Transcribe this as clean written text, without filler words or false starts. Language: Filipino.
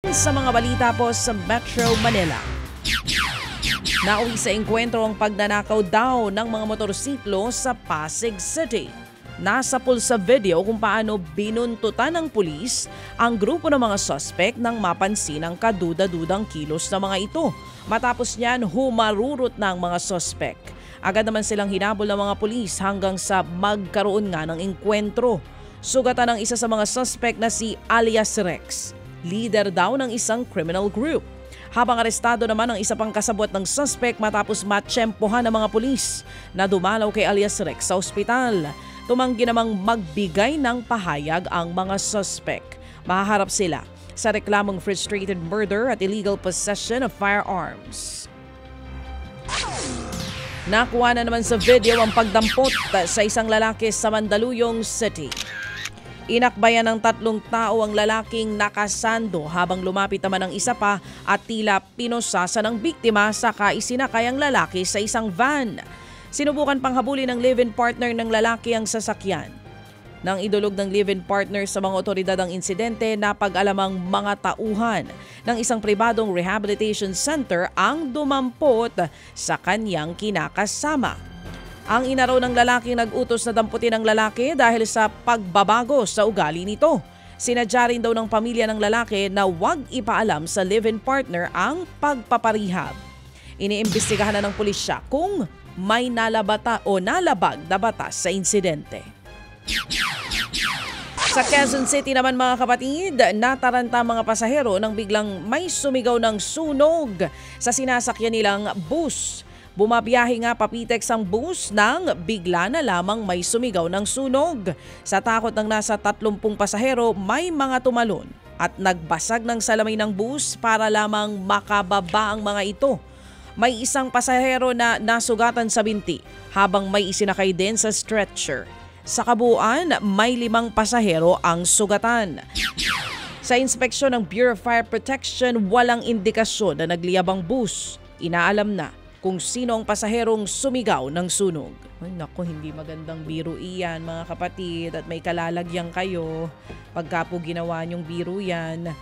Sa mga balita po sa Metro Manila. Nauwi sa engkwentro ang pagnanakaw daw ng mga motorsiklo sa Pasig City. Nasa pulsa video kung paano binuntutan ng pulis ang grupo ng mga suspect nang mapansin ang kaduda-dudang kilos ng mga ito. Matapos niyan, humarurot na ang mga suspect. Agad naman silang hinabol ng mga pulis hanggang sa magkaroon nga ng engkwentro. Sugatan ng isa sa mga suspect na si alias Rex. Leader daw ng isang criminal group. Habang arestado naman ang isa pang kasabwat ng suspect matapos matsyempohan ng mga pulis na dumalaw kay alias Rex sa ospital. Tumanggi namang magbigay ng pahayag ang mga suspect. Mahaharap sila sa reklamong frustrated murder at illegal possession of firearms. Nakuha na naman sa video ang pagdampot sa isang lalaki sa Mandaluyong City. Inakbayan ng 3 tao ang lalaking nakasando habang lumapit naman ang isa pa at tila pinosasa ng biktima saka isinakay ang lalaki sa isang van. Sinubukan pang habulin ng live-in partner ng lalaki ang sasakyan. Nang idulog ng live-in partner sa mga otoridad ang insidente, napag-alamang mga tauhan ng isang pribadong rehabilitation center ang dumampot sa kanyang kinakasama. Ang ina raw ng lalaking nag-utos na damputin ang lalaki dahil sa pagbabago sa ugali nito. Sinadya rin daw ng pamilya ng lalaki na huwag ipaalam sa live-in partner ang pagpaparehab. Iniimbestigahan na ng pulisya kung may nalabata o nalabag na batas sa insidente. Sa Quezon City naman mga kapatid, nataranta mga pasahero nang biglang may sumigaw ng sunog sa sinasakyan nilang bus. Bumabiyahe nga papitex ang bus nang bigla na lamang may sumigaw ng sunog. Sa takot ng nasa 30 pasahero, may mga tumalon at nagbasag ng salamin ng bus para lamang makababa ang mga ito. May isang pasahero na nasugatan sa binti habang may isinakay din sa stretcher. Sa kabuuan, may 5 pasahero ang sugatan. Sa inspeksyon ng Bureau of Fire Protection, walang indikasyon na nagliyabang bus. Inaalam na kung sino ang pasaherong sumigaw ng sunog. Ay naku, hindi magandang biro iyan mga kapatid at may kalalagyan kayo pagka po ginawa niyong biro yan.